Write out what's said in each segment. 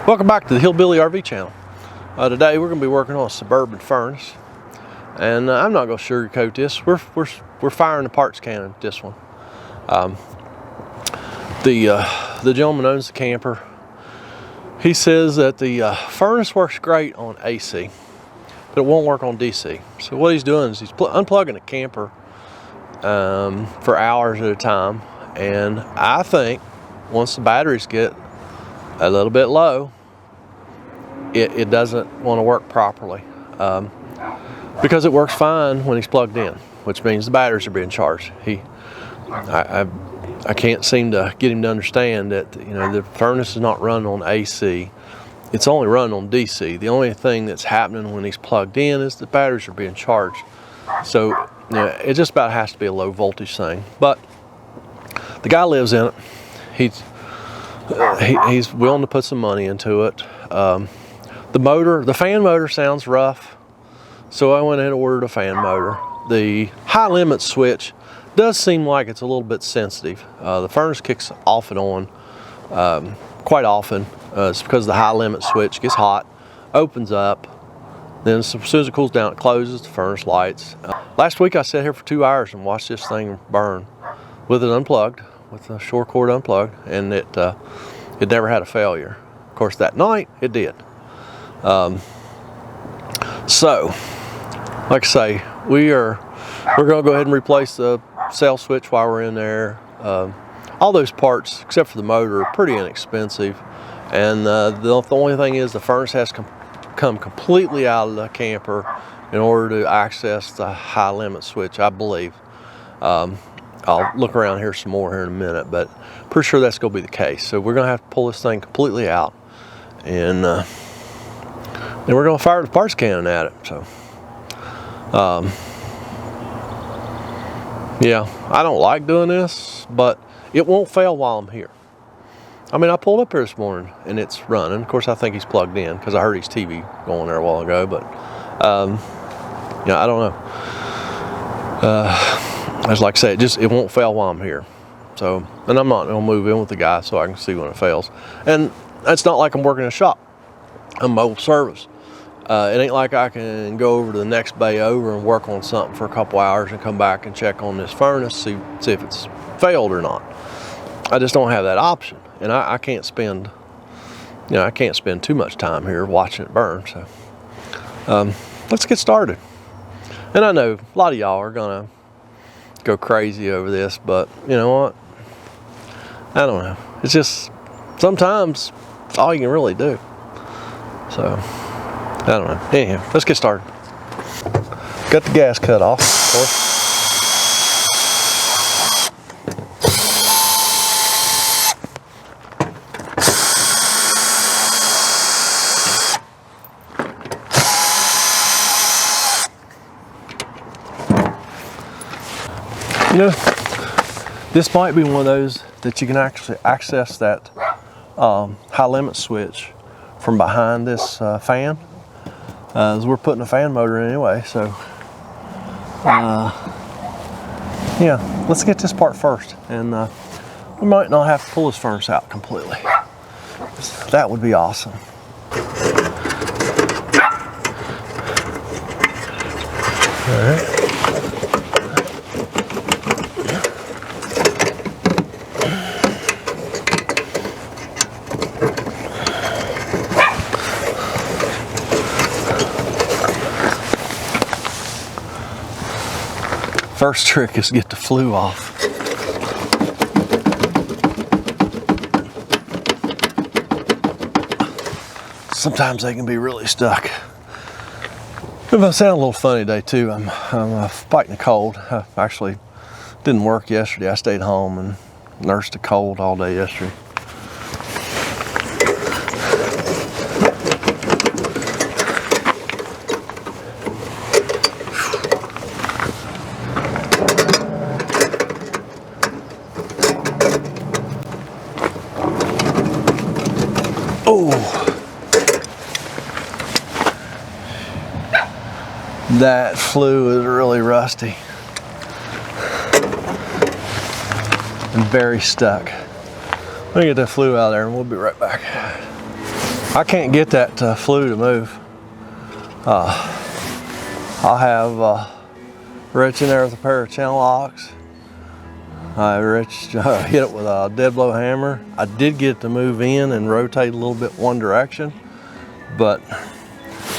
Welcome back to the Hillbilly RV channel. Today we're going to be working on a Suburban furnace, and I'm not going to sugarcoat this. We're firing the parts cannon this one. The gentleman owns the camper. He says that the furnace works great on AC, but it won't work on DC. So what he's doing is he's unplugging the camper for hours at a time, and I think once the batteries get a little bit low, it doesn't want to work properly, because it works fine when he's plugged in, which means the batteries are being charged. I can't seem to get him to understand that the furnace is not running on AC, it's only running on DC. The only thing that's happening when he's plugged in is the batteries are being charged. So it just about has to be a low voltage thing. But the guy lives in it. He's willing to put some money into it. The fan motor sounds rough, so I went ahead and ordered a fan motor. The high limit switch does seem like it's a little bit sensitive. The furnace kicks off and on quite often. It's because the high limit switch gets hot, opens up, then as soon as it cools down, it closes, the furnace lights. Last week I sat here for 2 hours and watched this thing burn with it unplugged, with the short cord unplugged, and it never had a failure. Of course, that night it did. So, like I say, we're going to go ahead and replace the cell switch while we're in there. All those parts, except for the motor, are pretty inexpensive, and the only thing is the furnace has to come completely out of the camper in order to access the high limit switch, I believe. I'll look around here some more here in a minute, but pretty sure that's going to be the case. So we're going to have to pull this thing completely out, and then we're going to fire the parts cannon at it. So, yeah, I don't like doing this, but it won't fail while I'm here. I mean, I pulled up here this morning and it's running. Of course, I think he's plugged in because I heard his TV going there a while ago, but yeah, I don't know. As like I say, it won't fail while I'm here. So, and I'm not gonna move in with the guy so I can see when it fails. And it's not like I'm working in a shop. I'm mobile service. It ain't like I can go over to the next bay over and work on something for a couple hours and come back and check on this furnace, see if it's failed or not. I just don't have that option, and I can't spend, I can't spend too much time here watching it burn. So, let's get started. And I know a lot of y'all are gonna go crazy over this, but you know what? I don't know. It's just sometimes it's all you can really do. So I don't know. Anyhow, let's get started. Got the gas cut off, of course. This might be one of those that you can actually access that high limit switch from behind this fan, as we're putting a fan motor in anyway. So yeah, let's get this part first, and we might not have to pull this furnace out completely. That would be awesome. All right. First trick is get the flue off. Sometimes they can be really stuck. If I sound a little funny today too, I'm fighting a cold. I actually didn't work yesterday. I stayed home and nursed a cold all day yesterday. That flue is really rusty and very stuck. Let me get that flue out of there and we'll be right back. I can't get that flue to move. I have Rich in there with a pair of channel locks. Rich hit it with a dead blow hammer. I did get it to move in and rotate a little bit one direction, but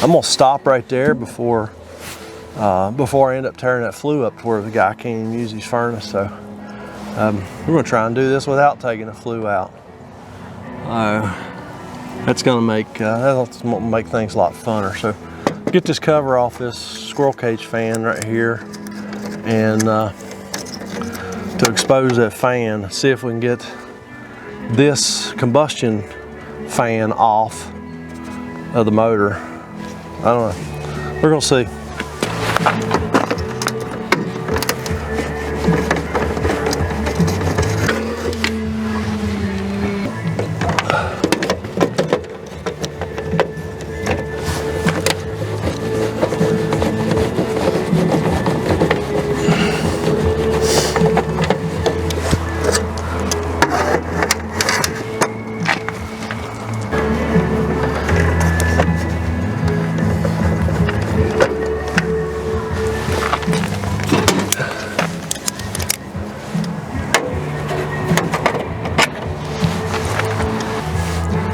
I'm gonna stop right there before I end up tearing that flue up to where the guy can't even use his furnace. So we're gonna try and do this without taking the flue out. That's gonna make things a lot funner. So get this cover off this squirrel cage fan right here, and to expose that fan, see if we can get this combustion fan off of the motor. I don't know. We're gonna see.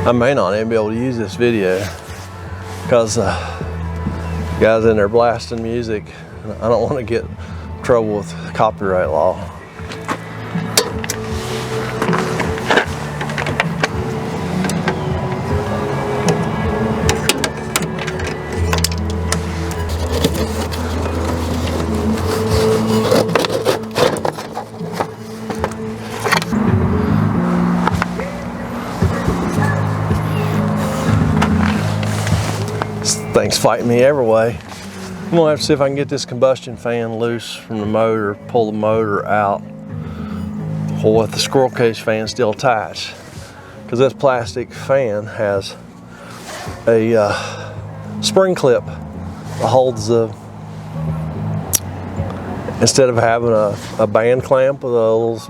I may not even be able to use this video because guys in there blasting music. I don't want to get in trouble with copyright law. Thing's fighting me every way. I'm gonna have to see if I can get this combustion fan loose from the motor, pull the motor out, or with the squirrel cage fan still attached. Because this plastic fan has a spring clip that holds the, instead of having a band clamp with a little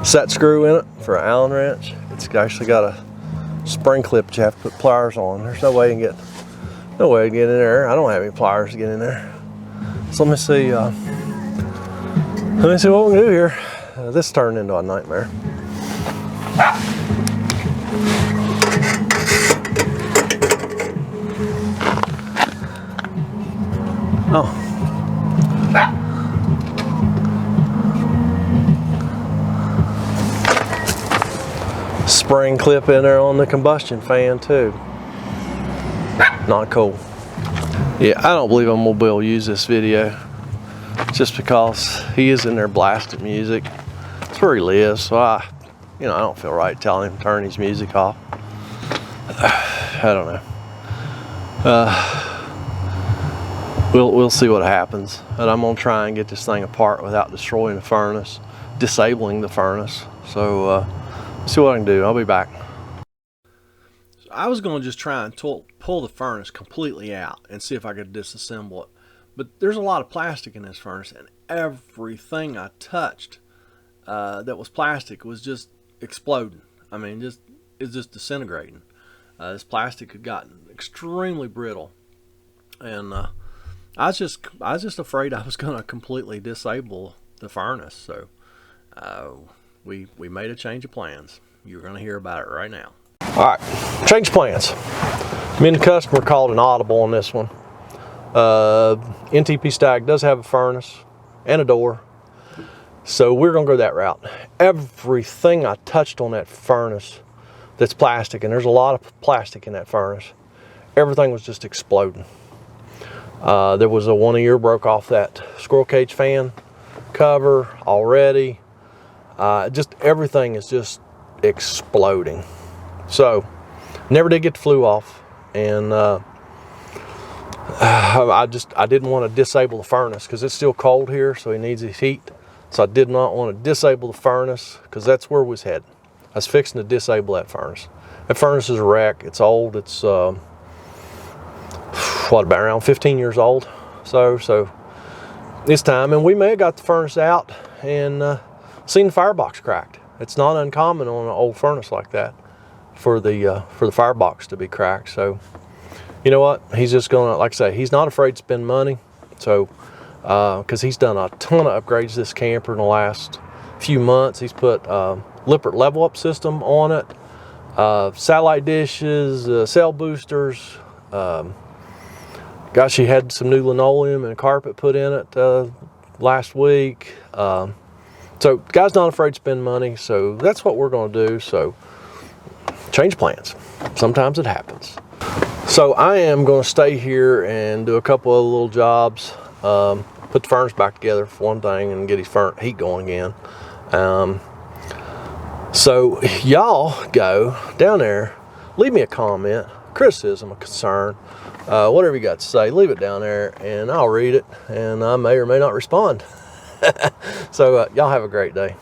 set screw in it for an Allen wrench, it's actually got a spring clip that you have to put pliers on. There's no way you can get in there. I don't have any pliers to get in there. So let me see what we can do here. This turned into a nightmare. Oh. Spring clip in there on the combustion fan too. Not cool. Yeah, I don't believe I'm gonna be able to use this video just because he is in there blasting music. It's where he lives, so I don't feel right telling him to turn his music off. I don't know. We'll see what happens. And I'm gonna try and get this thing apart without destroying the furnace, disabling the furnace. So see what I can do. I'll be back. I was going to just try and pull the furnace completely out and see if I could disassemble it. But there's a lot of plastic in this furnace, and everything I touched that was plastic was just exploding. I mean, it's just disintegrating. This plastic had gotten extremely brittle, and I was just afraid I was going to completely disable the furnace. So we made a change of plans. You're going to hear about it right now. All right, change plans. Me and the customer called an audible on this one. NTP Stag does have a furnace and a door, so we're gonna go that route. Everything I touched on that furnace that's plastic, and there's a lot of plastic in that furnace, everything was just exploding. There was one ear broke off that squirrel cage fan cover already. Just everything is just exploding. So, never did get the flue off, and I didn't want to disable the furnace because it's still cold here, so he needs his heat. So I did not want to disable the furnace because that's where we was headed. I was fixing to disable that furnace. That furnace is a wreck. It's old. It's about around 15 years old. So this time, and we may have got the furnace out and seen the firebox cracked. It's not uncommon on an old furnace like that for the firebox to be cracked. So you know what? He's just gonna, like I say, he's not afraid to spend money. So because he's done a ton of upgrades to this camper in the last few months. He's put Lippert level up system on it, satellite dishes, cell boosters. Gosh, he had some new linoleum and carpet put in it last week. So guy's not afraid to spend money. So that's what we're going to do. So change plans. Sometimes it happens. So I am going to stay here and do a couple of little jobs. Put the furnace back together for one thing and get his heat going again. So y'all go down there, leave me a comment, criticism, a concern, whatever you got to say, leave it down there and I'll read it, and I may or may not respond. So y'all have a great day.